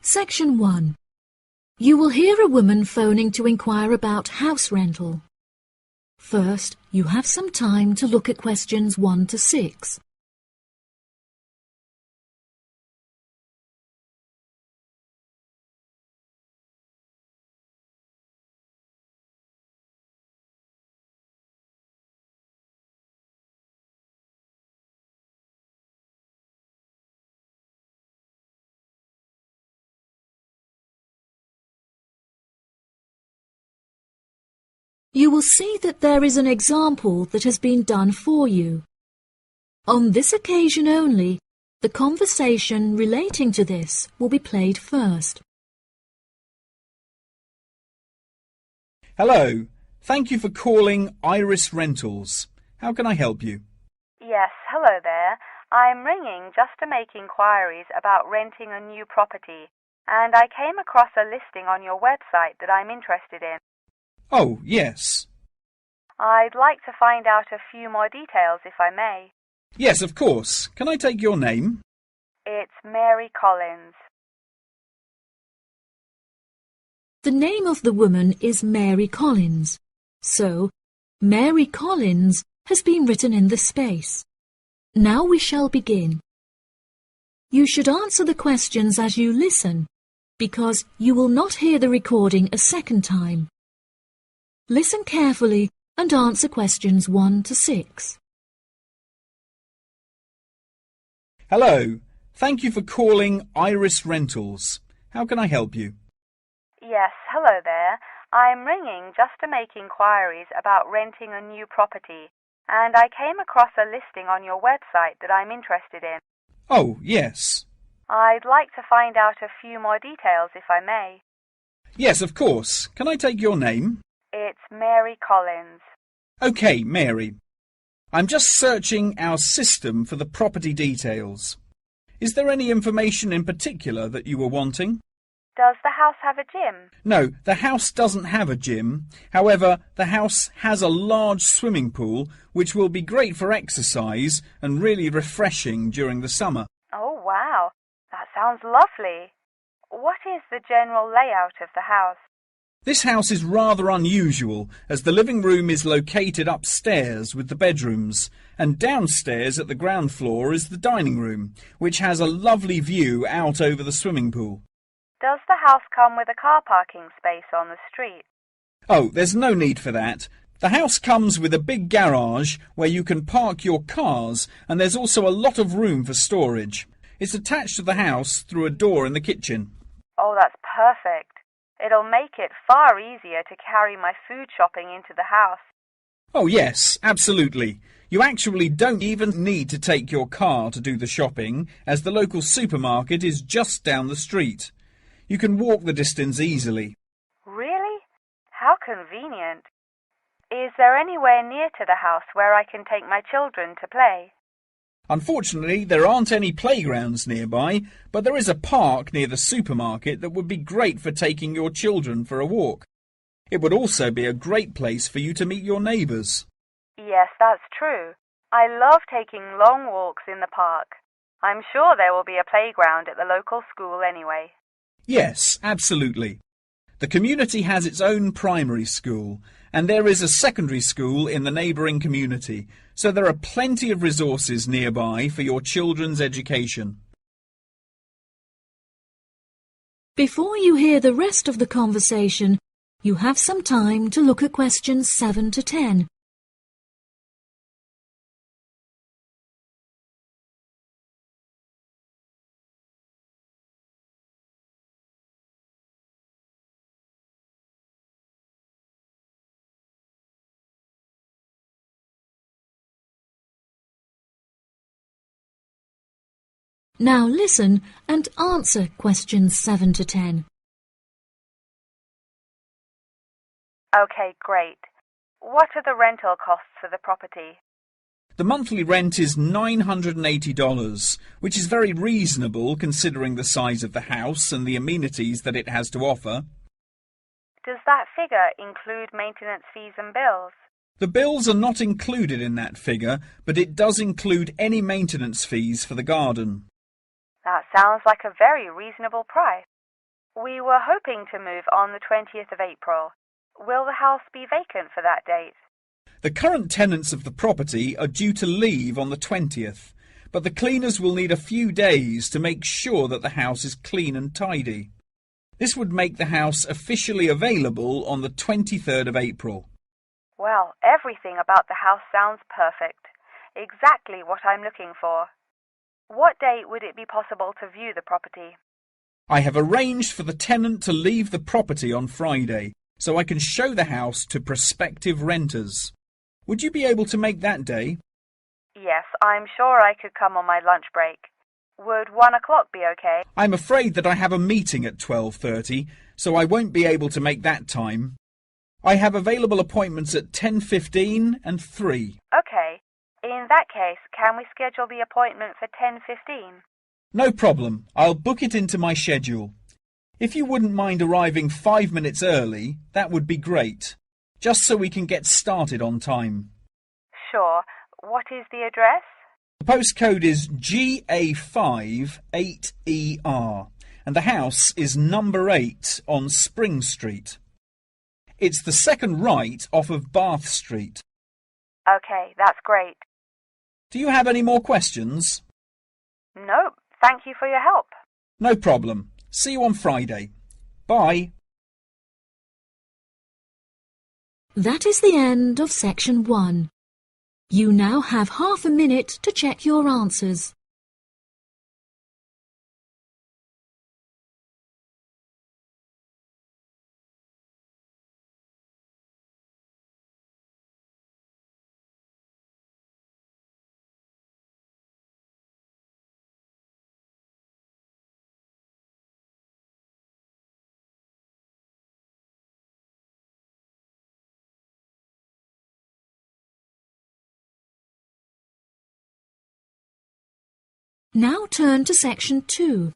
Section 1. You will hear a woman phoning to inquire about house rental. First, you have some time to look at questions 1 to 6. You will see that there is an example that has been done for you. On this occasion only, the conversation relating to this will be played first. Hello. Thank you for calling Iris Rentals. How can I help you? Yes, hello there. I'm ringing just to make inquiries about renting a new property, and I came across a listing on your website that I'm interested in. Oh, yes. I'd like to find out a few more details, if I may. Yes, of course. Can I take your name? It's Mary Collins. The name of the woman is Mary Collins, so Mary Collins has been written in the space. Now we shall begin. You should answer the questions as you listen, because you will not hear the recording a second time. Listen carefully and answer questions 1 to 6. Hello. Thank you for calling Iris Rentals. How can I help you? Yes, hello there. I'm ringing just to make inquiries about renting a new property, and I came across a listing on your website that I'm interested in. Oh, yes. I'd like to find out a few more details, if I may. Yes, of course. Can I take your name? It's Mary Collins. OK, Mary. I'm just searching our system for the property details. Is there any information in particular that you were wanting? Does the house have a gym? No, the house doesn't have a gym. However, the house has a large swimming pool, which will be great for exercise and really refreshing during the summer. Oh, wow. That sounds lovely. What is the general layout of the house? This house is rather unusual, as the living room is located upstairs with the bedrooms, and downstairs at the ground floor is the dining room, which has a lovely view out over the swimming pool. Does the house come with a car parking space on the street? Oh, there's no need for that. The house comes with a big garage where you can park your cars, and there's also a lot of room for storage. It's attached to the house through a door in the kitchen. Oh, that's perfect. It'll make it far easier to carry my food shopping into the house. Oh, yes, absolutely. You actually don't even need to take your car to do the shopping, as the local supermarket is just down the street. You can walk the distance easily. Really? How convenient. Is there anywhere near to the house where I can take my children to play? Unfortunately, there aren't any playgrounds nearby, but there is a park near the supermarket that would be great for taking your children for a walk. It would also be a great place for you to meet your neighbours. Yes, that's true. I love taking long walks in the park. I'm sure there will be a playground at the local school anyway. Yes, absolutely. The community has its own primary school, and there is a secondary school in the neighbouring community, so there are plenty of resources nearby for your children's education. Before you hear the rest of the conversation, you have some time to look at questions 7 to 10. Now listen and answer questions 7 to 10. Okay, great. What are the rental costs for the property? The monthly rent is $980, which is very reasonable considering the size of the house and the amenities that it has to offer. Does that figure include maintenance fees and bills? The bills are not included in that figure, but it does include any maintenance fees for the garden. That sounds like a very reasonable price. We were hoping to move on the 20th of April. Will the house be vacant for that date? The current tenants of the property are due to leave on the 20th, but the cleaners will need a few days to make sure that the house is clean and tidy. This would make the house officially available on the 23rd of April. Well, everything about the house sounds perfect. Exactly what I'm looking for. What date would it be possible to view the property? I have arranged for the tenant to leave the property on Friday, so I can show the house to prospective renters. Would you be able to make that day? Yes, I'm sure I could come on my lunch break. Would 1 o'clock be okay? I'm afraid that I have a meeting at 12:30, so I won't be able to make that time. I have available appointments at 10:15 and 3. Okay. In that case, can we schedule the appointment for 10:15? No problem. I'll book it into my schedule. If you wouldn't mind arriving 5 minutes early, that would be great, just so we can get started on time. Sure. What is the address? The postcode is GA5 8ER, and the house is number 8 on Spring Street. It's the second right off of Bath Street. Okay, that's great. Do you have any more questions? Nope. Thank you for your help. No problem. See you on Friday. Bye. That is the end of section 1. You now have half a minute to check your answers. Now turn to section 2.